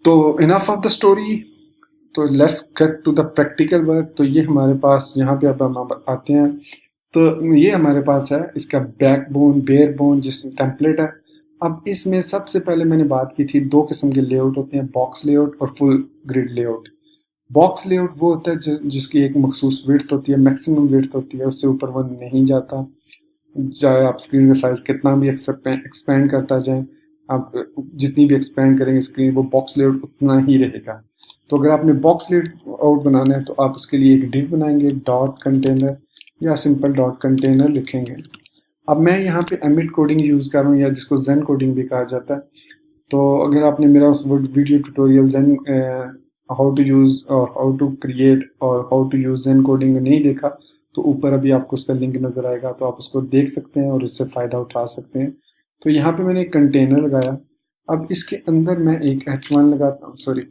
तो enough of the story, तो let's get to the practical work. तो ये हमारे पास यहाँ पे अब हम आते हैं। तो ये हमारे पास है इसका बैकबोन, बेयर बोन जिसमें टेम्पलेट है। अब इसमें सबसे पहले मैंने बात की थी, दो किस्म के लेआउट होते हैं, बॉक्स लेआउट और full grid layout. Box layout वो होता है जिसकी एक मखसूस विड्थ होती है, मैक्सिमम विड्थ होती है, उससे ऊपर वो नहीं जाता। चाहे आप स्क्रीन का साइज कितना भी एक्सपेंड करता जाए, आप जितनी भी एक्सपेंड करेंगे स्क्रीन, वो बॉक्स लेआउट उतना ही रहेगा। तो अगर आपने बॉक्स लेआउट बनाना है तो आप उसके लिए एक डिव बनाएंगे, डॉट कंटेनर या सिंपल डॉट कंटेनर लिखेंगे। अब मैं यहाँ पे एमिट कोडिंग यूज़ कर रहा हूँ, या जिसको जेन कोडिंग भी कहा जाता है। तो अगर आपने मेरा उस video tutorial Zen how to use और हाउ टू क्रिएट और how to use Zen coding नहीं देखा, तो ऊपर अभी आपको उसका लिंक नज़र आएगा, तो आप उसको देख सकते हैं और इससे फ़ायदा उठा सकते हैं। तो यहाँ पे मैंने एक कंटेनर लगाया। अब इसके अंदर मैं एक H1 लगाता हूँ, सॉरी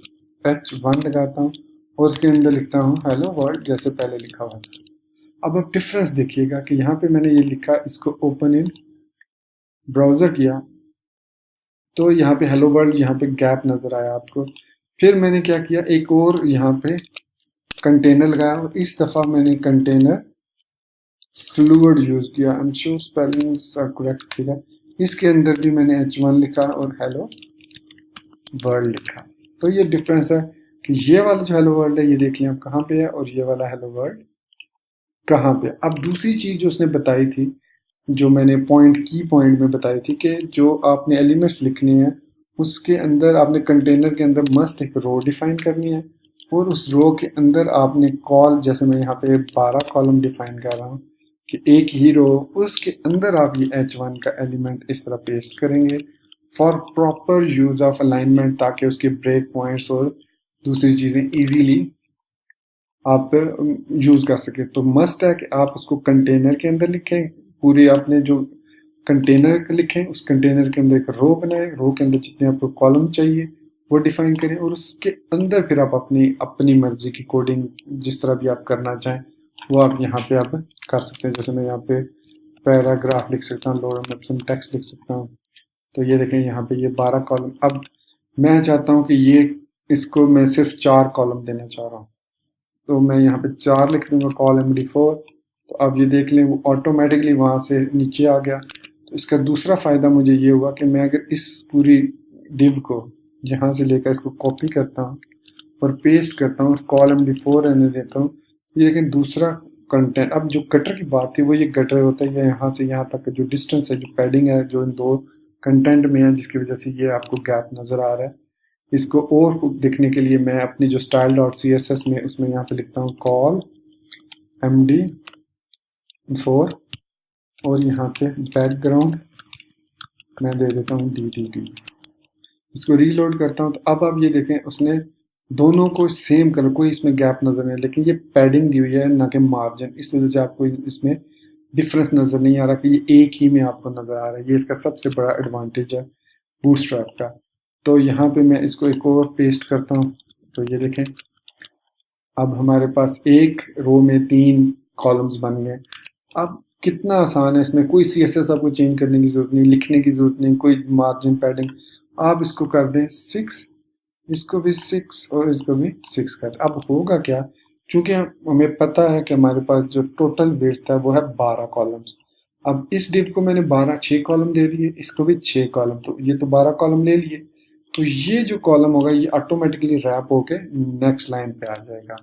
H1 लगाता हूँ, और उसके अंदर लिखता हूँ हेलो वर्ल्ड, जैसे पहले लिखा हुआ था। अब आप डिफरेंस देखिएगा कि यहाँ पे मैंने ये लिखा, इसको ओपन इन ब्राउज़र किया तो यहाँ पे हेलो वर्ल्ड, यहाँ पे गैप नज़र आया आपको। फिर मैंने क्या किया, एक और यहाँ पे कंटेनर लगाया, और इस दफ़ा मैंने कंटेनर फ्लूइड यूज़ किया। I am sure spellings are correct, ठीक है। इसके अंदर भी मैंने H1 लिखा और हेलो वर्ल्ड लिखा। तो ये डिफरेंस है कि ये वाला जो हेलो वर्ल्ड है ये देख लें आप कहाँ पे है, और ये वाला हेलो वर्ल्ड कहाँ पे। अब दूसरी चीज़ जो उसने बताई थी, जो मैंने की पॉइंट में बताई थी, कि जो आपने एलिमेंट्स लिखने हैं उसके अंदर आपने कंटेनर के अंदर मस्ट एक रो डिफाइन करनी है, और उस रो के अंदर आपने कॉल, जैसे मैं यहाँ पे 12 कॉलम डिफाइन कर रहा हूँ कि एक ही रो, उसके अंदर आप ये H1 का एलिमेंट इस तरह पेस्ट करेंगे for proper use of alignment, ताकि उसके ब्रेक पॉइंट्स और दूसरी चीज़ें ईजीली आप यूज़ कर सके। तो मस्ट है कि आप उसको कंटेनर के अंदर लिखें, पूरे आपने जो कंटेनर लिखें उस कंटेनर के अंदर एक रो बनाएं, रो के अंदर जितने आपको कॉलम चाहिए वो डिफाइन करें, और उसके अंदर फिर आप अपनी अपनी मर्जी की कोडिंग जिस तरह भी आप करना चाहें वो आप यहाँ पे आप कर सकते हैं। जैसे मैं यहाँ पे पैराग्राफ लिख सकता हूँ, लोअर में सम टेक्स्ट लिख सकता हूँ। तो ये देखें यहाँ पे ये 12 कॉलम। अब मैं चाहता हूँ कि ये इसको मैं सिर्फ 4 कॉलम देना चाह रहा हूँ, तो मैं यहाँ पे 4 लिख दूंगा, कॉल MD4। तो अब ये देख लें वो ऑटोमेटिकली वहाँ से नीचे आ गया। तो इसका दूसरा फ़ायदा मुझे ये हुआ कि मैं अगर इस पूरी डिव को यहाँ से लेकर इसको कॉपी करता हूँ और पेस्ट करता हूँ, कॉल MD4 रहने देता हूँ, ये लेकिन दूसरा कंटेंट। अब जो गटर की बात थी वो ये गटर होता है, यहाँ से यहाँ तक जो डिस्टेंस है, जो पैडिंग है जो इन दो कंटेंट में है, जिसकी वजह से ये आपको गैप नज़र आ रहा है। इसको और देखने के लिए मैं अपनी जो style.css में उसमें यहाँ पे लिखता हूँ कॉल MD4, और यहाँ पे बैकग्राउंड मैं दे देता हूँ DDD। इसको रीलोड करता हूँ तो अब आप ये देखें उसने दोनों को सेम कलर, कोई इसमें गैप नज़र नहीं, लेकिन ये पैडिंग दी हुई है ना कि मार्जिन, इस वजह से आपको इसमें डिफरेंस नज़र नहीं आ रहा कि ये एक ही में आपको नज़र आ रहा है। ये इसका सबसे बड़ा एडवांटेज है बूटस्ट्रैप का। तो यहाँ पे मैं इसको एक और पेस्ट करता हूँ, तो ये देखें अब हमारे पास एक रो में 3 कॉलम्स बन गए। अब कितना आसान है, इसमें कोई CSS आपको चेंज करने की ज़रूरत नहीं, लिखने की ज़रूरत नहीं, कोई मार्जिन पैडिंग। आप इसको कर दें 6, इसको भी 6 और इसको भी 6 कर। अब होगा क्या, चूँकि हमें पता है कि हमारे पास जो टोटल विड्थ है वो है 12 कॉलम्स। अब इस डिव को मैंने 6 कॉलम दे दिए, इसको भी 6 कॉलम, तो ये तो 12 कॉलम ले लिए। तो ये जो कॉलम होगा ये ऑटोमेटिकली रैप होके नेक्स्ट लाइन पे आ जाएगा,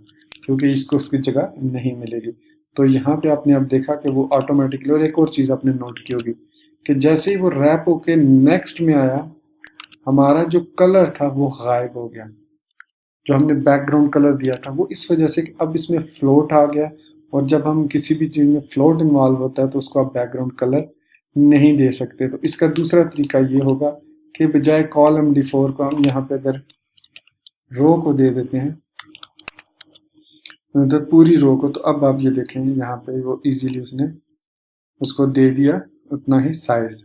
क्योंकि इसको उसकी जगह नहीं मिलेगी। तो यहाँ पे आपने अब देखा कि वो ऑटोमेटिकली, और एक और चीज़ आपने नोट की होगी कि जैसे ही वो रैप होके नेक्स्ट में आया, हमारा जो कलर था वो गायब हो गया, जो हमने बैकग्राउंड कलर दिया था वो, इस वजह से कि अब इसमें फ्लोट आ गया। और जब हम किसी भी चीज़ में फ्लोट इन्वॉल्व होता है तो उसको आप बैकग्राउंड कलर नहीं दे सकते। तो इसका दूसरा तरीका ये होगा कि बजाय कॉल MD4 को हम यहाँ पे अगर रो को दे देते हैं, तो पूरी रो को, तो अब आप ये देखें यहाँ पे वो इजीली उसने उसको दे दिया उतना ही साइज।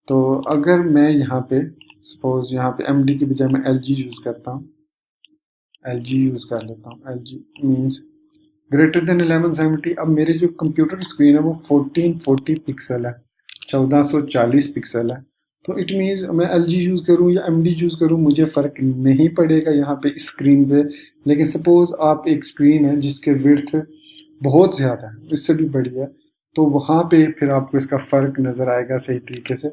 तो अगर मैं यहाँ पे सपोज यहाँ पे MD की बजाय मैं LG यूज़ करता हूँ, LG यूज़ कर लेता हूँ, LG मीन्स ग्रेटर देन 1170। अब मेरे जो कंप्यूटर की स्क्रीन है वो 1440 पिक्सल है, 1440 पिक्सल है। तो इट मीन्स मैं LG यूज़ करूँ या MD यूज़ करूँ मुझे फ़र्क नहीं पड़ेगा यहाँ पे स्क्रीन पे। लेकिन सपोज़ आप एक स्क्रीन है जिसके विड्थ बहुत ज़्यादा है, इससे भी बड़ी है, तो वहाँ पे फिर आपको इसका फ़र्क नज़र आएगा सही तरीके से।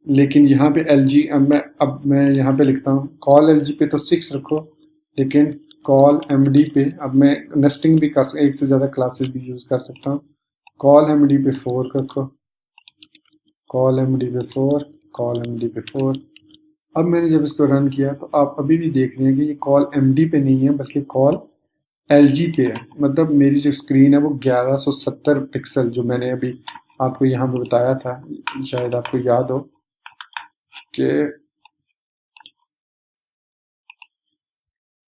लेकिन यहाँ पे LG अब मैं यहाँ पे लिखता हूँ कॉल LG पे तो 6 रखो, लेकिन कॉल MD पे अब मैं नेस्टिंग भी कर एक से ज़्यादा क्लासेस भी यूज़ कर सकता हूँ। कॉल MD पे 4 रखो, कॉल MD पे 4, कॉल MD पे 4। अब मैंने जब इसको रन किया तो आप अभी भी देख रहे हैं कि ये कॉल MD पे नहीं है बल्कि कॉल LG पे है। मतलब मेरी जो स्क्रीन है वो 1170 पिक्सल जो मैंने अभी आपको यहाँ पे बताया था, शायद आपको याद हो कि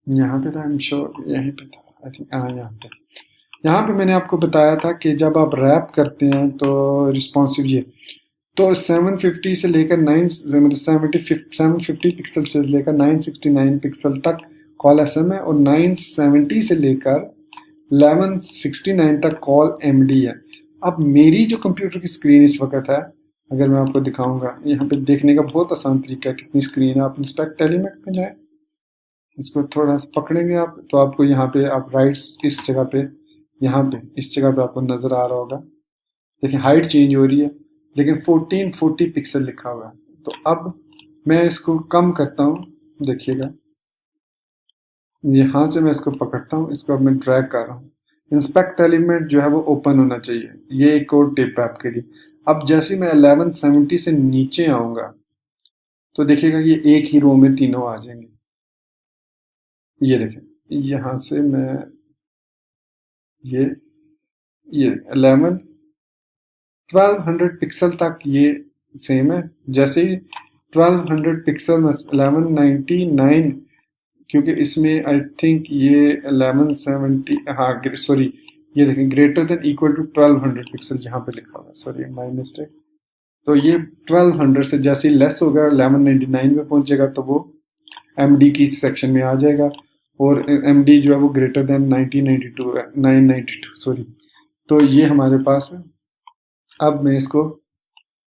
यहाँ पे था, आई एम श्योर यहीं पे था, आई थिंक हाँ यहाँ पे मैंने आपको बताया था कि जब आप रैप करते हैं तो रिस्पॉन्सिव ये तो 750 से लेकर 9 मतलब 750 पिक्सल से लेकर 969 पिक्सल तक कॉल SM है और 970 से लेकर 1169 तक कॉल MD है। अब मेरी जो कंप्यूटर की स्क्रीन इस वक्त है, अगर मैं आपको दिखाऊंगा, यहाँ पे देखने का बहुत आसान तरीका है कितनी स्क्रीन है। आप इंस्पेक्ट एलिमेंट में जाए, इसको थोड़ा सा पकड़ेंगे आप तो आपको यहाँ पे आप राइट्स इस जगह पे, यहाँ पे इस जगह पे आपको नजर आ रहा होगा। देखिए हाइट चेंज हो रही है लेकिन 1440 पिक्सल लिखा हुआ है। तो अब मैं इसको कम करता हूँ, देखिएगा यहाँ से मैं इसको पकड़ता हूँ, इसको अब मैं ड्रैग कर रहा हूँ। इंस्पेक्ट एलिमेंट जो है वो ओपन होना चाहिए, ये एक और टिप है आपके लिए। अब जैसे मैं 1170 से नीचे आऊंगा तो देखिएगा ये एक ही रो में तीनों आ जाएंगे। ये देखें यहाँ से मैं ये 1200 पिक्सल तक ये सेम है। जैसे ही 1200 पिक्सल में 1199, क्योंकि इसमें आई थिंक ये 1170, हाँ सॉरी ये देखें greater than equal to 1200 pixel यहाँ पे लिखा हुआ है, सॉरी माय मिस्टेक। तो ये 1200 से जैसे ही लेस होगा 1199 पे पहुंचेगा तो वो MD की सेक्शन में आ जाएगा और MD जो है वो ग्रेटर देन 1992 है, 992 सॉरी। तो ये हमारे पास है। अब मैं इसको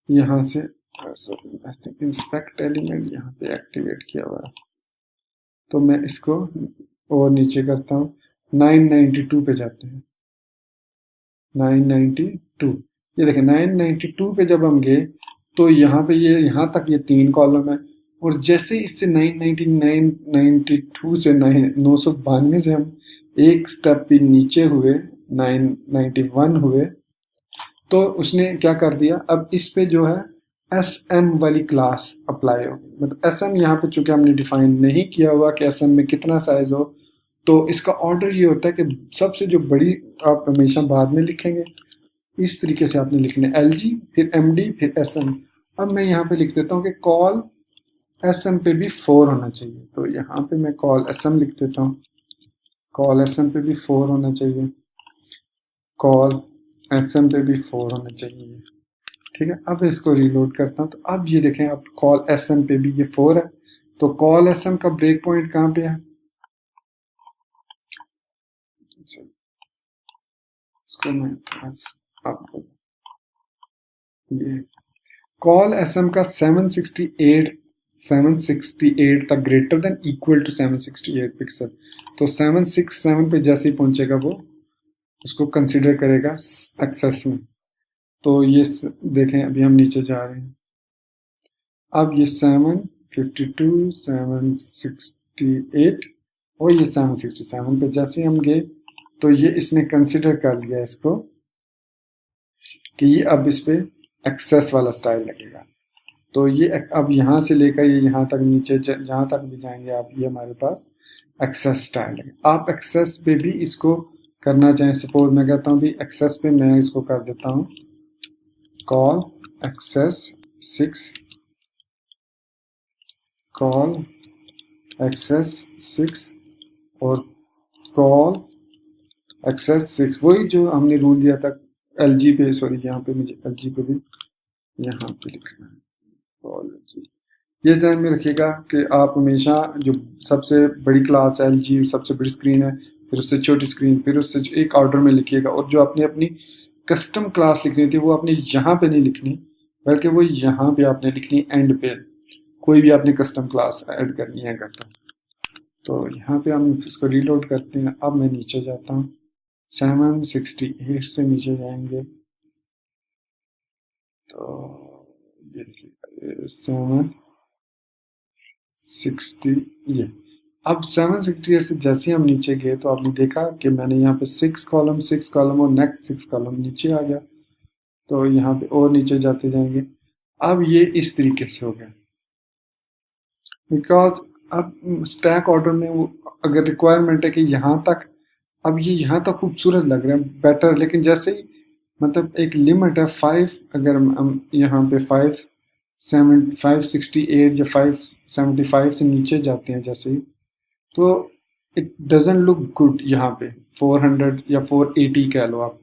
यहाँ से इंस्पेक्ट एलिमेंट यहाँ पे एक्टिवेट किया हुआ है, तो मैं इसको और नीचे करता हूँ, 992 पे जाते हैं। 992 ये देखें 992 पे जब हम गए तो यहाँ पे ये यहाँ तक ये 3 कॉलम है और जैसे इससे 999 92 से 992 से हम एक स्टेप भी नीचे हुए 991 हुए तो उसने क्या कर दिया, अब इस पे जो है SM वाली क्लास अप्लाई होगी। मतलब SM यहाँ पे चूंकि हमने डिफाइन नहीं किया हुआ कि SM में कितना साइज हो, तो इसका ऑर्डर ये होता है कि सबसे जो बड़ी आप हमेशा बाद में लिखेंगे, इस तरीके से आपने लिखने LG फिर MD फिर SM। अब मैं यहाँ पे लिख देता हूँ कि कॉल SM पे भी 4 होना चाहिए, तो यहाँ पे मैं कॉल SM लिख देता हूँ, कॉल SM पे भी 4 होना चाहिए, कॉल SM पे भी 4 होना चाहिए। ठीक है, अब इसको रीलोड करता हूँ तो अब ये देखें अब कॉल SM पे भी ये 4 है। तो कॉल SM का ब्रेक पॉइंट कहाँ पे है, इसको मैं आपको ये कॉल SM का 768 तक greater than equal to 768 pixel. तो 767 पे जैसे ही पहुंचेगा वो उसको कंसिडर करेगा एक्सेस में। तो ये देखें अभी हम नीचे जा रहे हैं, अब ये 752 768 और ये 767 पे जैसे हम गए तो ये इसने कंसिडर कर लिया इसको कि ये अब इस पे एक्सेस वाला स्टाइल लगेगा। तो ये अब यहाँ से लेकर ये यहाँ तक नीचे जहाँ तक भी जाएंगे आप, ये हमारे पास एक्सेस स्टाइल लगेगा। आप एक्सेस पे भी इसको करना चाहें, सपोज मैं कहता हूँ भी एक्सेस पे मैं इसको कर देता हूँ कॉल एक्सेस 6, कॉल एक्सेस 6 और कॉल एक्सेस 6, वही जो हमने रूल दिया था LG पे, सॉरी यहाँ पे मुझे LG पे भी यहाँ पे लिखना है कॉल LG। ये ध्यान में रखिएगा कि आप हमेशा जो सबसे बड़ी क्लास है LG, सबसे बड़ी स्क्रीन है, फिर उससे छोटी स्क्रीन, फिर उससे एक ऑर्डर में लिखिएगा। और जो आपने अपनी कस्टम क्लास लिखनी थी वो आपने यहाँ पे नहीं लिखनी बल्कि वो यहाँ पे आपने लिखनी है एंड पे, कोई भी आपने कस्टम क्लास ऐड करनी है अगर तो यहाँ पे हम इसको रीलोड करते हैं। अब मैं नीचे जाता हूँ, 768 से नीचे जाएंगे तो ये देखिए 760, ये अब 768 से जैसे हम नीचे गए तो आपने देखा कि मैंने यहाँ पे 6 कॉलम और नेक्स्ट 6 कॉलम नीचे आ गया। तो यहाँ पे और नीचे जाते जाएंगे। अब ये इस तरीके से हो गया, बिकॉज अब स्टैक ऑर्डर में वो अगर रिक्वायरमेंट है कि यहाँ तक, अब ये यहाँ तक खूबसूरत लग रहा है बेटर, लेकिन जैसे ही मतलब एक लिमिट है 5, अगर हम यहाँ पे 568 या 575 से नीचे जाते हैं जैसे ही, तो इट डजंट लुक गुड। यहाँ पे 400 या 480 कह लो आप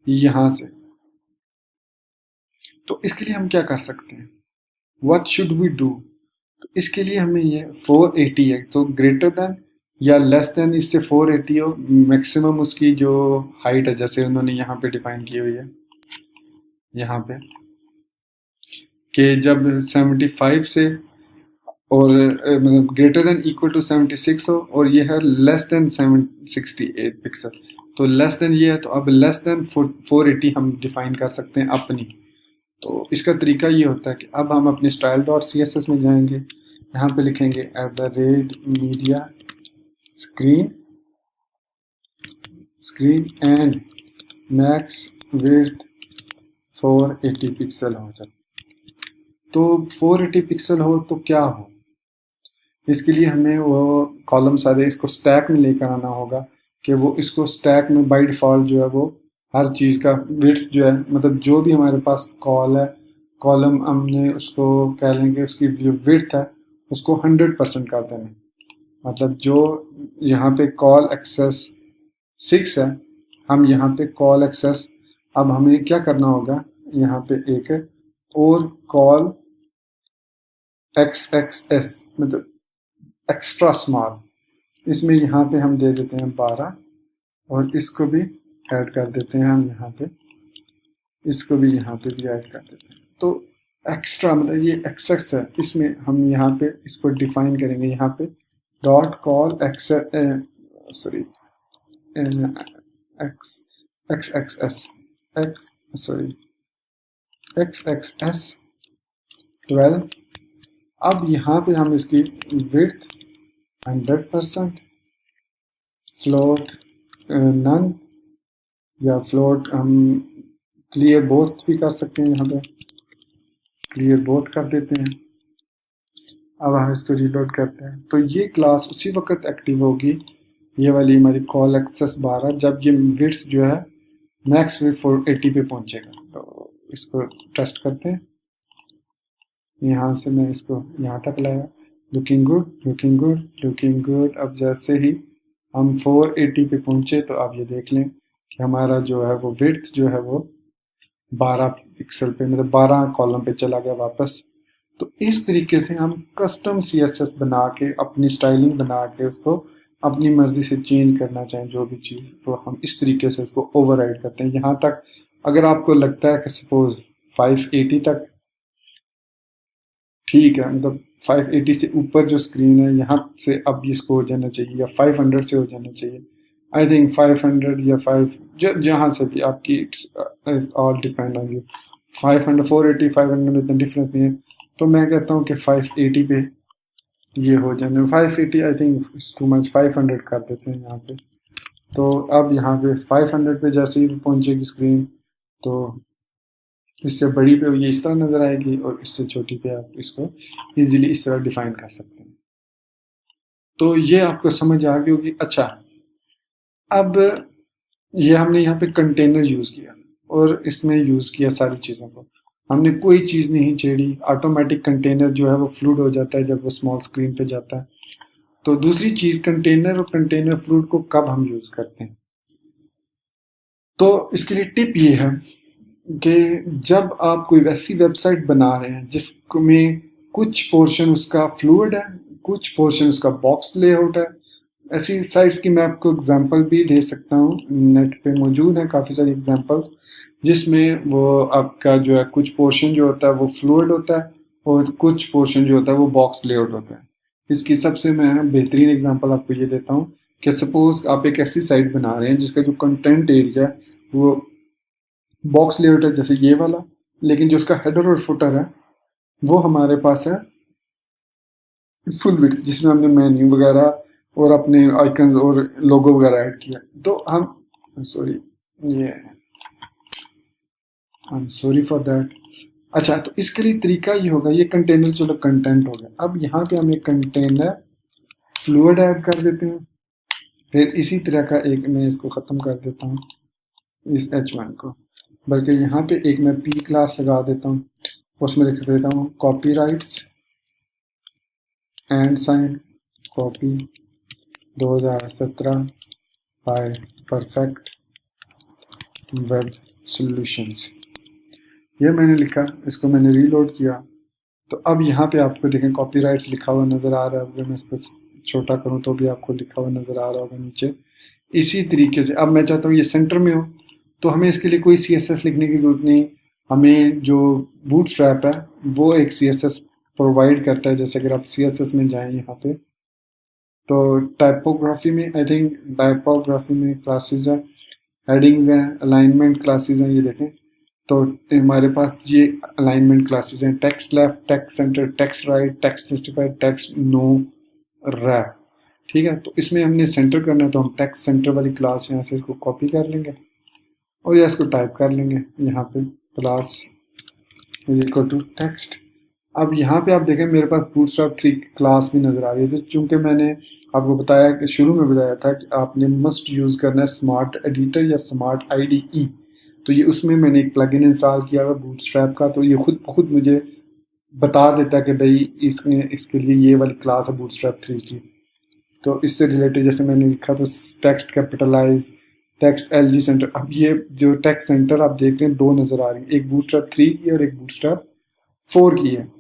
यहाँ से। तो इसके लिए हम क्या कर सकते हैं, व्हाट शुड वी डू? तो इसके लिए हमें ये 480 है तो ग्रेटर देन या लेस देन इससे 480 हो, मैक्सिमम उसकी जो हाइट है जैसे उन्होंने यहाँ पे डिफाइन की हुई है यहाँ पे कि जब 75 से और मतलब ग्रेटर देन इक्वल टू 76 हो और ये है लेस देन 768 पिक्सल, तो लेस देन ये है तो अब लेस देन 480 हम डिफाइन कर सकते हैं अपनी। तो इसका तरीका ये होता है कि अब हम अपने style.css में जाएंगे, यहाँ पे लिखेंगे @media screen and max width 480 pixel हो जाए। तो 480 पिक्सल हो तो क्या हो, इसके लिए हमें वो कॉलम सारे इसको स्टैक में लेकर आना होगा कि वो इसको स्टैक में बाय डिफ़ॉल्ट जो है वो हर चीज़ का विड्थ जो है, मतलब जो भी हमारे पास कॉल है कॉलम हमने उसको कह लेंगे उसकी जो विड्थ है उसको 100% कर देना। मतलब जो यहाँ पे कॉल एक्सेस 6 है, हम यहाँ पे कॉल एक्सेस, अब हमें क्या करना होगा, यहाँ पे एक और कॉल XXS मतलब एक्स्ट्रा स्मॉल, इसमें यहाँ पे हम दे देते हैं 12 और इसको भी ऐड कर देते हैं हम यहाँ पे, इसको भी यहाँ पे भी ऐड कर देते हैं। तो एक्स्ट्रा मतलब ये एक्सेस है, इसमें हम यहाँ पे इसको डिफाइन करेंगे, यहाँ पे डॉट कॉल सॉरी XXS 12। अब यहाँ पे हम इसकी विड्थ 100%, फ्लोट नन या फ्लोट हम क्लियर बोथ भी कर सकते हैं, यहाँ पे क्लियर बोथ कर देते हैं। अब हम इसको रीलोड करते हैं तो ये क्लास उसी वक्त एक्टिव होगी, ये वाली हमारी कॉल एक्सेस 12, जब ये विड्थ जो है मैक्स विड्थ 480 पे पहुंचेगा। तो इसको टेस्ट करते हैं, यहाँ से मैं इसको यहाँ तक लाया, लुकिंग गुड। अब जैसे ही हम 480 पे पहुंचे तो आप ये देख लें कि हमारा जो है वो विड्थ जो है वो 12 पिक्सल पे मतलब 12 कॉलम पे चला गया वापस। तो इस तरीके से हम कस्टम CSS बना के अपनी स्टाइलिंग बना के उसको अपनी मर्जी से चेंज करना चाहें जो भी चीज़, तो हम इस तरीके से इसको ओवरराइड करते हैं। यहाँ तक अगर आपको लगता है कि सपोज 580 तक ठीक है, मतलब 580 से ऊपर जो स्क्रीन है यहाँ से अब इसको हो जाना चाहिए या 500 से हो जाना चाहिए। आई थिंक 500 या 5 जहाँ से भी आपकी it's all depend on you. 500 480 500 में इतना डिफरेंस नहीं है, तो मैं कहता हूँ कि 580 पे ये हो जाने, 580 आई थिंक टू मच, 500 कर देते हैं यहाँ पे। तो अब यहाँ पे 500 पे जैसे ही पहुँचेगी स्क्रीन तो इससे बड़ी पे ये इस तरह नज़र आएगी और इससे छोटी पे आप इसको इजीली इस तरह डिफाइन कर सकते हैं। तो ये आपको समझ आ गई होगी। अच्छा, अब ये हमने यहाँ पे कंटेनर यूज़ किया और इसमें यूज़ किया सारी चीज़ों को, हमने कोई चीज़ नहीं छेड़ी। ऑटोमेटिक कंटेनर जो है वो फ्लूड हो जाता है जब वो स्मॉल स्क्रीन पे जाता है। तो दूसरी चीज़, कंटेनर और कंटेनर फ्लूड को कब हम यूज़ करते हैं, तो इसके लिए टिप ये है कि जब आप कोई वैसी वेबसाइट बना रहे हैं जिसमें कुछ पोर्शन उसका फ्लूइड है, कुछ पोर्शन उसका बॉक्स लेआउट है, ऐसी साइट्स की मैं आपको एग्जांपल भी दे सकता हूँ, नेट पे मौजूद है काफ़ी सारी एग्जांपल्स। जिसमें वो आपका जो है कुछ पोर्शन जो होता है वो फ्लूइड होता है और कुछ पोर्शन जो होता है वो बॉक्स लेआउट होता है। इसकी सबसे मैं बेहतरीन एग्जांपल आपको ये देता हूँ कि सपोज आप एक ऐसी साइट बना रहे हैं जिसका जो कंटेंट एरिया है वो बॉक्स लेआउट है जैसे ये वाला, लेकिन जो उसका हेडर और फुटर है वो हमारे पास है फुल विड्थ, जिसमें हमने मेन्यू वगैरह और अपने आइकन और लोगो वगैरह ऐड किया। तो हम सॉरी ये I am sorry for that. अच्छा, तो इसके लिए तरीका ये होगा, ये कंटेनर चलो कंटेंट हो गया, अब यहाँ पे हम एक कंटेनर फ्लूइड ऐड कर देते हैं। फिर इसी तरह का एक मैं इसको ख़त्म कर देता हूँ इस h1 को, बल्कि यहाँ पे एक मैं p क्लास लगा देता हूँ, उसमें लिख देता हूँ copyrights and sign copy 2017 by perfect web solutions. ये मैंने लिखा, इसको मैंने रीलोड किया, तो अब यहाँ पे आपको देखें कॉपीराइट्स लिखा हुआ नज़र आ रहा है। अगर मैं इसको छोटा करूँ तो भी आपको लिखा हुआ नज़र आ रहा होगा नीचे। इसी तरीके से अब मैं चाहता हूँ ये सेंटर में हो, तो हमें इसके लिए कोई CSS लिखने की ज़रूरत नहीं। हमें जो बूटस्ट्रैप है वो एक CSS प्रोवाइड करता है। जैसे अगर आप CSS में जाएं यहाँ पे, तो टाइपोग्राफी में आई थिंक टाइपोग्राफी में क्लासेस है, हेडिंग्स हैं, अलाइनमेंट क्लासेस हैं, ये देखें। तो हमारे पास ये अलाइनमेंट क्लासेस हैं, text left, text center, text right, text justified, text no, wrap. ठीक है, तो इसमें हमने सेंटर करना है, तो हम टेक्स्ट सेंटर वाली क्लास यहाँ से इसको कॉपी कर लेंगे और या इसको टाइप कर लेंगे यहाँ पे class is equal to text. अब यहाँ पे आप देखें मेरे पास बूटस्ट्रैप 3 क्लास भी नज़र आ रही है। तो चूंकि मैंने आपको बताया कि शुरू में बताया था कि आपने मस्ट यूज़ करना है स्मार्ट एडिटर या स्मार्ट IDE, तो ये उसमें मैंने एक प्लगइन इंस्टॉल किया हुआ बूटस्ट्रैप का, तो ये खुद मुझे बता देता है कि भाई इसमें इसके लिए ये वाली क्लास है बूटस्ट्रैप 3 की। तो इससे रिलेटेड जैसे मैंने लिखा तो text capitalize, text LG center. अब ये जो टेक्स्ट सेंटर आप देख रहे हैं दो नज़र आ रही है, एक बूटस्ट्रैप 3 की और एक बूटस्ट्रैप 4 की है।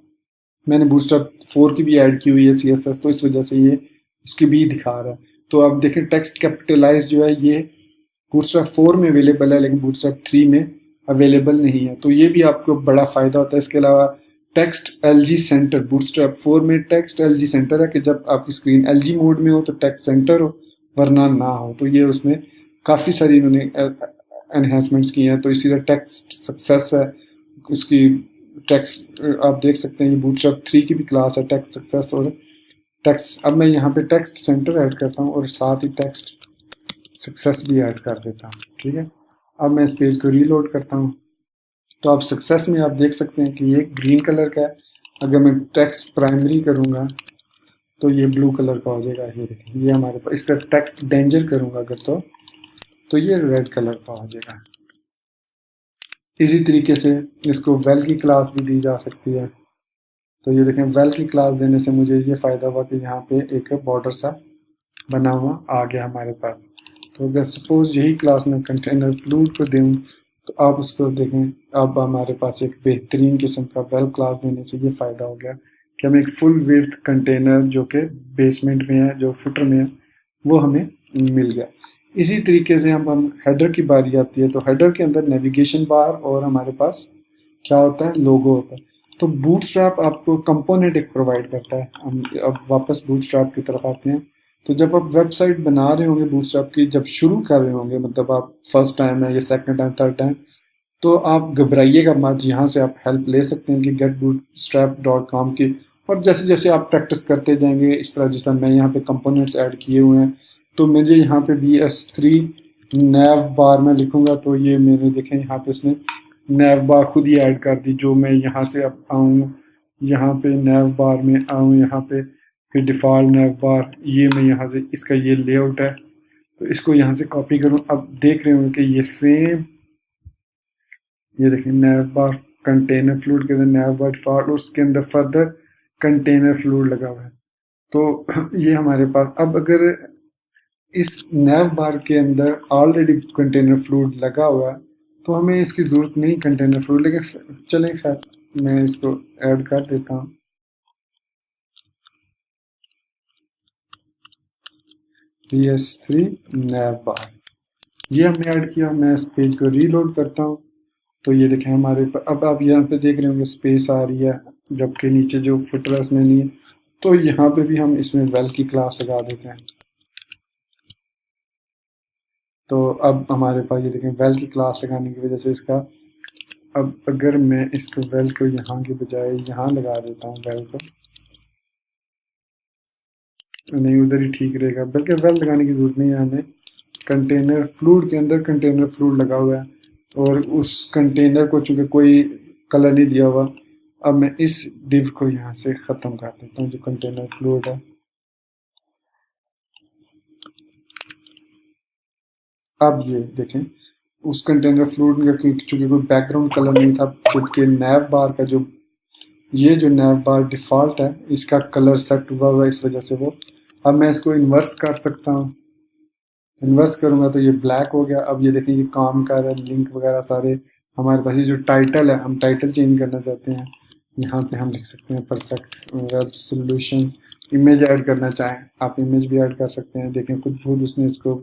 मैंने बूटस्ट्रैप 4 की भी ऐड की हुई है CSS, तो इस वजह से ये उसकी भी दिखा रहा है। तो आप देखें टेक्स्ट कैपिटलाइज जो है ये बूटस्ट्रैप 4 में अवेलेबल है लेकिन बूटस्ट्रैप 3 में अवेलेबल नहीं है, तो ये भी आपको बड़ा फ़ायदा होता है। इसके अलावा टेक्स्ट LG सेंटर, बूटस्ट्रैप 4 में टेक्स्ट LG सेंटर है कि जब आपकी स्क्रीन LG मोड में हो तो टेक्स्ट सेंटर हो, वरना ना हो। तो ये उसमें काफ़ी सारी इन्होंने एनहेंसमेंट्स की हैं। तो इसीलिए टेक्स्ट सक्सेस है उसकी, टेक्स्ट आप देख सकते हैं ये बूटस्ट्रैप 3 की भी क्लास है टेक्स्ट सक्सेस और टेक्स्ट। अब मैं यहाँ पे टेक्स्ट सेंटर ऐड करता हूँ और साथ ही टेक्स्ट सक्सेस भी ऐड कर देता हूँ। ठीक है, अब मैं इस पेज को रीलोड करता हूँ, तो आप सक्सेस में आप देख सकते हैं कि ये ग्रीन कलर का है। अगर मैं टेक्स्ट प्राइमरी करूँगा तो ये ब्लू कलर का हो जाएगा। ये देखिए ये हमारे पास, इसका टेक्स्ट डेंजर करूँगा अगर तो ये रेड कलर का हो जाएगा। इसी तरीके से इसको वेल की क्लास भी दी जा सकती है। तो ये देखें वेल की क्लास देने से मुझे ये फ़ायदा हुआ कि यहाँ पे एक बॉर्डर सा बना हुआ आ गया हमारे पास। तो अगर सपोज यही क्लास में कंटेनर फ्लूइड को दूँ तो आप उसको देखें, अब हमारे पास एक बेहतरीन किस्म का वेल क्लास देने से ये फ़ायदा हो गया कि हमें एक फुल विड्थ कंटेनर जो कि बेसमेंट में है, जो फुटर में है, वो हमें मिल गया। इसी तरीके से हम हेडर की बारी आती है, तो हेडर के अंदर नेविगेशन बार और हमारे पास क्या होता है, लोगो होता है। तो बूटस्ट्रैप आपको कंपोनेंट एक प्रोवाइड करता है। हम अब वापस बूटस्ट्रैप की तरफ आते हैं। तो जब आप वेबसाइट बना रहे होंगे बूटस्ट्रैप की, जब शुरू कर रहे होंगे, मतलब आप फर्स्ट टाइम है या सेकंड टाइम थर्ड टाइम, तो आप घबराइएगा मत। यहाँ से आप हेल्प ले सकते हैं कि getbootstrap.com की। और जैसे जैसे आप प्रैक्टिस करते जाएंगे, इस तरह जिस तरह मैं यहाँ पे कंपोनेंट्स ऐड किए हुए हैं, तो मुझे यहाँ पे BS3 नैव बार में लिखूंगा तो ये मैंने देखें यहाँ पे इसने नैव बार खुद ही ऐड कर दी। जो मैं यहाँ से अब आऊँ, यहाँ पे नैव बार में आऊँ, यहाँ पे फिर डिफ़ॉल्ट नैव बार, ये मैं यहाँ से इसका ये लेआउट है, तो इसको यहाँ से कॉपी करूँ। अब देख रहे होंगे कि ये सेम, ये देखिए नैव बार कंटेनर फ्लूइड के अंदर नैव बार डिफ़ॉल्ट और उसके अंदर फर्दर कंटेनर फ्लूइड लगा हुआ है। तो ये हमारे पास, अब अगर इस नैव बार के अंदर ऑलरेडी कंटेनर फ्लूइड लगा हुआ है तो हमें इसकी ज़रूरत नहीं कंटेनर फ्लूइड, लेकिन चलें खैर मैं इसको ऐड कर देता हूँ। BS3 नैव बार ये हमने ऐड किया। मैं इस पेज को रीलोड करता हूँ तो ये देखें हमारे अब आप यहाँ पे देख रहे होंगे स्पेस आ रही है, जबकि नीचे जो फुटरेस्ट में नहीं है। तो यहाँ पे भी हम इसमें वेल की क्लास लगा देते हैं। तो अब हमारे पास ये देखें वेल की क्लास लगाने की वजह से इसका, अब अगर मैं इसको वेल को यहाँ के बजाय यहाँ लगा देता हूँ वेल को, नहीं उधर ही ठीक रहेगा, बल्कि वेल लगाने की जरूरत नहीं है हमें। कंटेनर फ्लूइड के अंदर कंटेनर फ्लूइड लगा हुआ है और उस कंटेनर को चूंकि कोई कलर नहीं दिया हुआ, अब मैं इस डिव को यहाँ से ख़त्म कर देता हूँ जो कंटेनर फ्लूइड है। अब ये देखें उस कंटेनर फ्लूइड का चूंकि कोई बैकग्राउंड कलर नहीं था, जबकि नैव बार का जो ये जो नैव बार डिफ़ॉल्ट है इसका कलर सेट हुआ हुआ है, इस वजह से वो, अब मैं इसको इन्वर्स कर सकता हूँ। इन्वर्स करूँगा तो ये ब्लैक हो गया। अब ये देखें ये काम कर रहा है, लिंक वगैरह सारे हमारे पास। ये जो टाइटल है, हम टाइटल चेंज करना चाहते हैं, यहाँ पे हम लिख सकते हैं perfect web solutions. Image add करना चाहें आप इमेज भी ऐड कर सकते हैं। देखें खुद उसने इसको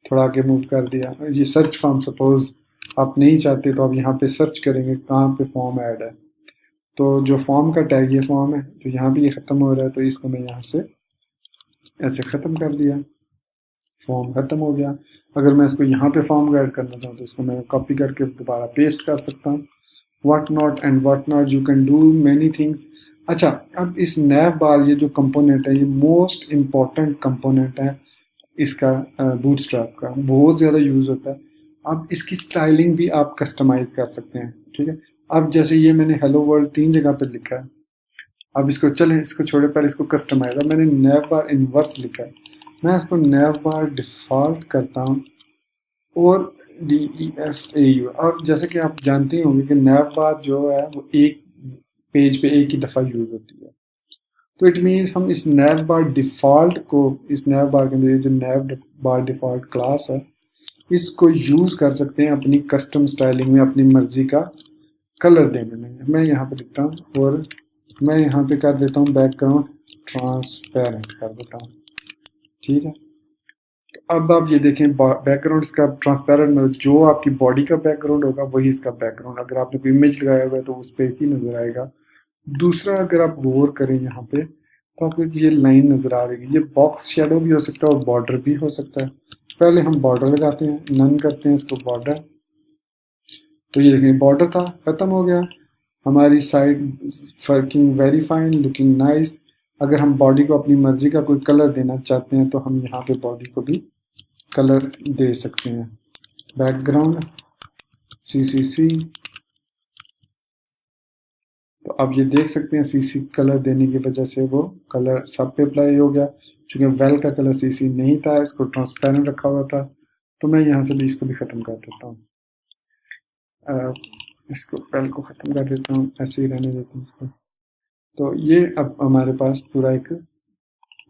थोड़ा आगे मूव कर दिया। ये सर्च फॉर्म सपोज आप नहीं चाहते तो आप यहाँ पे सर्च करेंगे कहाँ पे फॉर्म ऐड है, तो जो फॉर्म का टैग ये फॉर्म है, तो यहाँ पे ये ख़त्म हो रहा है, तो इसको मैं यहाँ से ऐसे ख़त्म कर दिया, फॉर्म ख़त्म हो गया। अगर मैं इसको यहाँ पे फॉर्म ऐड करना चाहूँ तो इसको मैं कॉपी करके दोबारा पेस्ट कर सकता हूँ। What not and what not, you can do many things. अच्छा, अब इस नैव बार ये जो कंपोनेंट है ये मोस्ट इम्पॉर्टेंट कंपोनेंट है इसका, बूटस्ट्रैप का बहुत ज़्यादा यूज़ होता है। अब इसकी स्टाइलिंग भी आप कस्टमाइज़ कर सकते हैं, ठीक है। अब जैसे ये मैंने हेलो वर्ल्ड 3 जगह पे लिखा है, अब इसको चलें इसको छोड़े, पहले इसको कस्टमाइज, अब मैंने नैव बार इन्वर्स लिखा है, मैं इसको नैव बार डिफ़ॉल्ट करता हूँ और DEFAU। और जैसे कि आप जानते होंगे कि नैव बार जो है वो एक पेज पे एक ही दफ़ा यूज़ होती है। तो इट मीन्स हम इस नैव बार डिफ़ॉल्ट को, इस नैव बार के अंदर जो नैव बार डिफ़ॉल्ट क्लास है, इसको यूज़ कर सकते हैं अपनी कस्टम स्टाइलिंग में, अपनी मर्ज़ी का कलर देने में। मैं यहाँ पे लिखता हूँ और मैं यहाँ पे कर देता हूँ बैकग्राउंड ट्रांसपेरेंट कर देता हूँ, ठीक है। तो अब आप ये देखें बैकग्राउंड इसका ट्रांसपेरेंट, मतलब जो आपकी बॉडी का बैकग्राउंड होगा वही इसका बैकग्राउंड, अगर आपने कोई इमेज लगाया हुआ है तो उस पर ही नज़र आएगा। दूसरा, अगर आप गौर करें यहाँ पे तो आपको ये लाइन नज़र आ रही है, ये बॉक्स शेडो भी हो सकता है और बॉर्डर भी हो सकता है। पहले हम बॉर्डर लगाते हैं, नन करते हैं इसको बॉर्डर, तो ये देखें बॉर्डर था, ख़त्म हो गया। हमारी side working very fine, looking nice. अगर हम बॉडी को अपनी मर्जी का कोई कलर देना चाहते हैं तो हम यहाँ पे बॉडी को भी कलर दे सकते हैं। बैकग्राउंड CCC, तो अब ये देख सकते हैं CC कलर देने की वजह से वो कलर सब पे अप्लाई हो गया। चूँकि वेल का कलर CC नहीं था, इसको ट्रांसपेरेंट रखा हुआ था, तो मैं यहाँ से भी इसको भी ख़त्म कर देता हूँ। इसको वेल को ख़त्म कर देता हूँ, ऐसे ही रहने देते हैं इसको। तो ये अब हमारे पास पूरा एक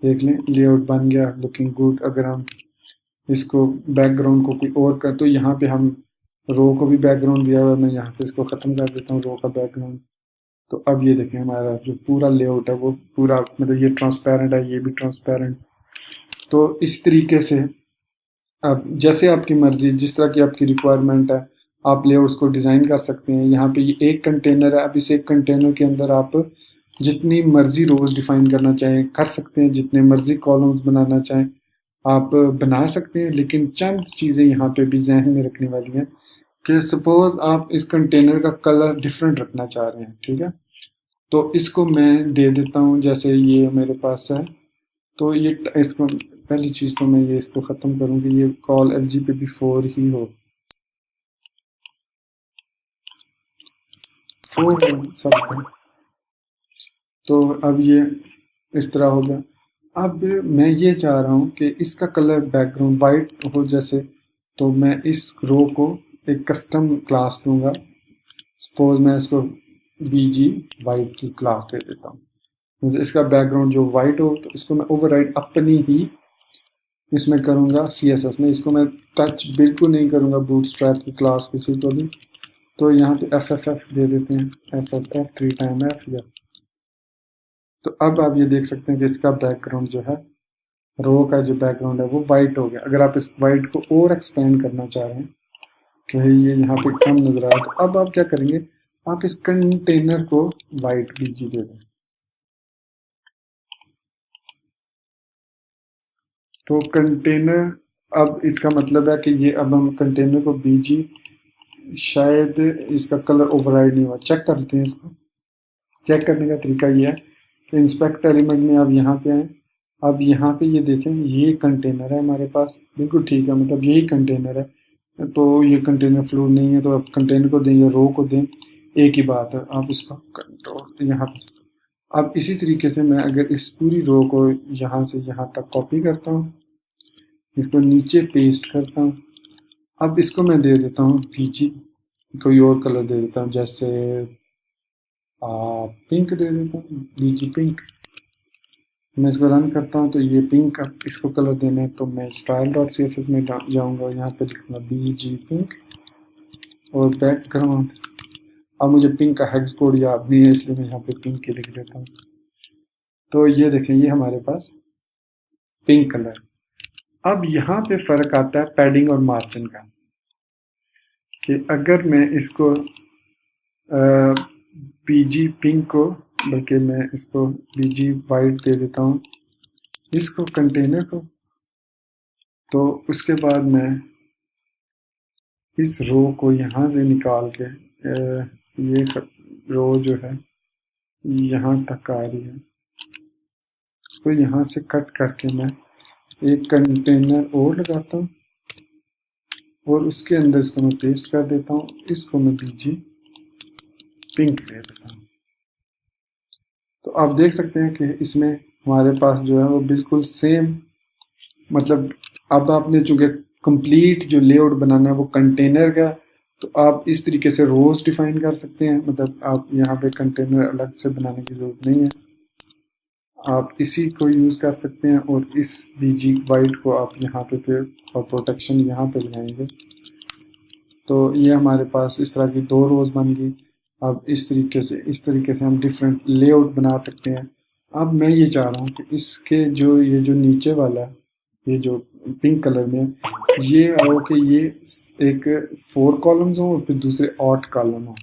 देख लें लेआउट बन गया, लुकिंग गुड। अगर हम इसको बैकग्राउंड को कोई और कर, तो यहाँ पे हम रो को भी बैकग्राउंड दिया हुआ है, मैं यहाँ पे इसको ख़त्म कर देता हूँ रो का बैकग्राउंड। तो अब ये देखें हमारा जो पूरा लेआउट है वो पूरा, मतलब ये ट्रांसपेरेंट है, ये भी ट्रांसपेरेंट। तो इस तरीके से अब जैसे आपकी मर्ज़ी, जिस तरह की आपकी रिक्वायरमेंट है, आप लेआउट्स को डिज़ाइन कर सकते हैं। यहाँ पे ये एक कंटेनर है, अब इस एक कंटेनर के अंदर आप जितनी मर्ज़ी रोज़ डिफ़ाइन करना चाहें कर सकते हैं, जितने मर्ज़ी कॉलम्स बनाना चाहें आप बना सकते हैं। लेकिन चंद चीज़ें यहाँ पे भी जहन में रखने वाली हैं कि सपोज़ आप इस कंटेनर का कलर डिफरेंट रखना चाह रहे हैं, ठीक है। तो इसको मैं दे देता हूँ, जैसे ये मेरे पास है, तो ये इसको पहली चीज़ तो मैं ये इसको ख़त्म करूँ कि ये कॉल LGPP4 ही हो, 4 सब। तो अब ये इस तरह हो गया। अब मैं ये चाह रहा हूँ कि इसका कलर बैकग्राउंड वाइट हो जैसे, तो मैं इस रो को एक कस्टम क्लास दूंगा। सपोज मैं इसको BG वाइट की क्लास दे देता हूँ, मुझे इसका बैकग्राउंड जो वाइट हो, तो इसको मैं ओवरराइड अपनी ही इसमें करूँगा CSS में। इसको मैं टच बिल्कुल नहीं करूँगा बूटस्ट्रैप की क्लास किसी को भी। तो यहाँ पे FFF दे देते हैं, FFF 3 टाइम F या। तो अब आप ये देख सकते हैं कि इसका बैकग्राउंड जो है, रो का जो बैकग्राउंड है वो वाइट हो गया। अगर आप इस वाइट को और एक्सपेंड करना चाह रहे हैं कि ये यहाँ पे कम नजर आया। तो अब आप क्या करेंगे, आप इस कंटेनर को वाइट बीजी दे दें। तो कंटेनर, अब इसका मतलब है कि ये अब हम कंटेनर को बीजी, शायद इसका कलर ओवरराइड नहीं हुआ। चेक करते हैं इसको। चेक करने का तरीका ये है कि इंस्पेक्ट एलिमेंट में आप यहाँ पे आए। अब यहाँ पे ये देखें, ये कंटेनर है हमारे पास, बिल्कुल ठीक है, मतलब यही कंटेनर है। तो ये कंटेनर फ्लूइड नहीं है, तो आप कंटेनर को दें या रो को दें, एक ही बात है। आप इसका कंट्रोल यहाँ पे, अब इसी तरीके से मैं अगर इस पूरी रो को यहाँ से यहाँ तक कॉपी करता हूँ, इसको नीचे पेस्ट करता हूँ। अब इसको मैं दे देता हूँ पीची, कोई और कलर दे देता हूँ, जैसे पिंक दे देता हूँ, बीजी पिंक। मैं इसको रन करता हूँ तो ये पिंक, अब इसको कलर देना है तो मैं style dot C S S में जाऊँगा, यहाँ पे लिखूँगा बीजी पिंक और बैकग्राउंड। अब मुझे पिंक का हेक्स कोड याद नहीं है, इसलिए मैं यहाँ पे पिंक के लिख देता हूँ। तो ये देखें, ये हमारे पास पिंक कलर। अब यहाँ पे फ़र्क आता है पैडिंग और मार्जिन का, कि अगर मैं इसको बीजी पिंक को, बल्कि मैं इसको बीजी वाइट दे देता हूँ इसको कंटेनर को, तो उसके बाद मैं इस रो को यहाँ से निकाल के ये रो जो है यहाँ तक आ रही है, इसको यहाँ से कट करके मैं एक कंटेनर और लगाता हूँ और उसके अंदर इसको मैं पेस्ट कर देता हूँ। इसको मैं बीजी पिंक दे देता हूँ। तो आप देख सकते हैं कि इसमें हमारे पास जो है वो बिल्कुल सेम, मतलब अब आपने चूंकि कंप्लीट जो लेआउट बनाना है वो कंटेनर का, तो आप इस तरीके से रोज डिफाइन कर सकते हैं। मतलब आप यहाँ पे कंटेनर अलग से बनाने की ज़रूरत नहीं है, आप इसी को यूज़ कर सकते हैं। और इस बीजी वाइट को आप यहाँ पे फिर और प्रोटेक्शन यहाँ पे लगाएंगे, तो ये हमारे पास इस तरह की दो रोज बन गई। अब इस तरीके से हम डिफरेंट लेआउट बना सकते हैं। अब मैं ये चाह रहा हूँ कि इसके जो ये जो नीचे वाला, ये जो पिंक कलर में, ये हो कि ये एक 4 कॉलम्स हो और फिर दूसरे 8 कॉलम हो।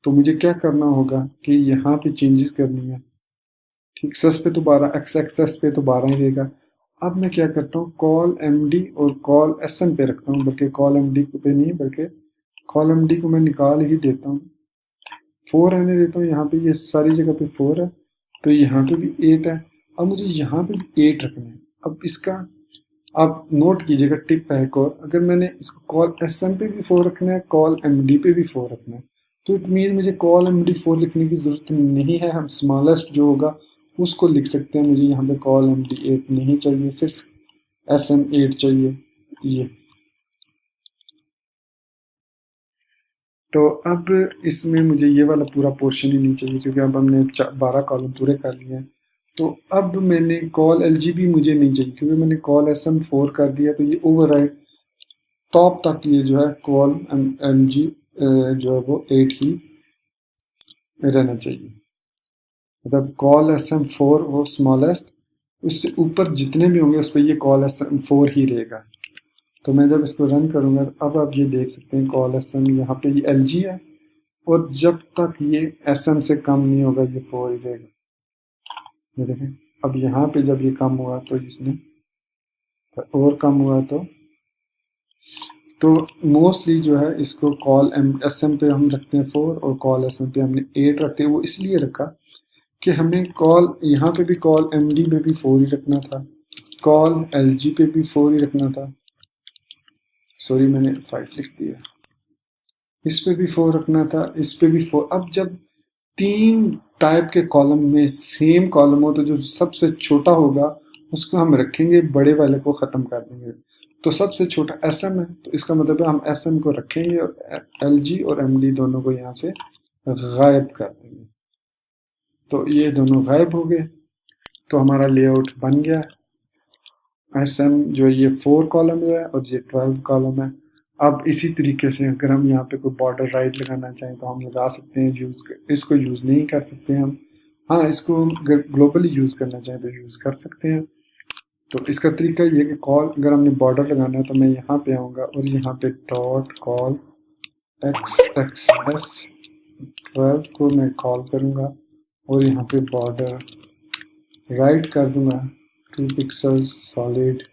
तो मुझे क्या करना होगा कि यहाँ पे चेंजेस करनी है। ठीक, एक्सेस पे तो 12, एक्सेस पे तो 12 ही रहेगा। अब मैं क्या करता हूँ, कॉल एमडी और कॉल एसएम पे रखता हूँ, बल्कि कॉल एमडी पे नहीं, बल्कि कॉल एमडी को मैं निकाल ही देता हूँ, 4 रहने देता हूँ। यहाँ पे ये सारी जगह पे 4 है, तो यहाँ पे भी 8 है। अब मुझे यहाँ पे भी 8 रखना है। अब इसका आप नोट कीजिएगा, टिप है एक और, अगर मैंने इसको कॉल एसएम पे भी 4 रखना है, कॉल एमडी पे भी 4 रखना है, तो इट मीन मुझे कॉल एमडी 4 लिखने की ज़रूरत नहीं है। हम स्मॉलेस्ट जो होगा उसको लिख सकते हैं। मुझे यहाँ पे कॉल एमडी 8 नहीं चाहिए, सिर्फ एसएम 8 चाहिए ये। तो अब इसमें मुझे ये वाला पूरा पोर्शन ही नहीं चाहिए, क्योंकि अब हमने 12 कॉलम पूरे कर लिए हैं। तो अब मैंने कॉल एलजी भी मुझे नहीं चाहिए, क्योंकि मैंने कॉल एसएम 4 कर दिया, तो ये ओवरराइड टॉप तक ये जो है कॉल एमजी जो है वो 8 ही रहना चाहिए। मतलब कॉल एसएम 4 वो स्मॉलेस्ट, उससे ऊपर जितने भी होंगे उस पर ये कॉल एसएम 4 ही रहेगा। तो मैं जब इसको रन करूँगा तो अब आप ये देख सकते हैं कॉल एसएम यहाँ पे ये एलजी है, और जब तक ये एसएम से कम नहीं होगा ये 4 ही रहेगा। ये देखें, अब यहाँ पे जब ये कम हुआ तो इसने और कम हुआ, तो मोस्टली जो है इसको कॉल एस एम पे हम रखते हैं 4 और कॉल एस एम पे हमने 8 रखते हैं। वो इसलिए रखा कि हमें कॉल यहाँ पे भी कॉल एम डी पे भी 4 ही रखना था, कॉल एल जी पे भी 4 ही रखना था। सॉरी मैंने 5 लिख दिया। इस पे भी 4 रखना था, इस पे भी 4। अब जब 3 टाइप के कॉलम में सेम कॉलम हो तो जो सबसे छोटा होगा उसको हम रखेंगे, बड़े वाले को ख़त्म कर देंगे। तो सबसे छोटा एस एम है, तो इसका मतलब है हम एस एम को रखेंगे और एल जी और एम डी दोनों को यहाँ से गायब कर देंगे। तो ये दोनों गायब हो गए, तो हमारा लेआउट बन गया। एस एम जो ये 4 कॉलम है और ये 12 कॉलम है। अब इसी तरीके से अगर हम यहाँ पे कोई बॉर्डर राइट लगाना चाहें तो हम लगा सकते हैं। इसको यूज़ नहीं कर सकते हम। हाँ, इसको ग्लोबली यूज़ करना चाहें तो यूज़ कर सकते हैं। तो इसका तरीका ये कि कॉल अगर हमने बॉर्डर लगाना है तो मैं यहाँ पे आऊँगा और यहाँ पे डॉट कॉल XXS 12 को मैं कॉल करूँगा और यहाँ पे बॉर्डर राइट कर दूँगा 2 पिक्सल्स सॉलिड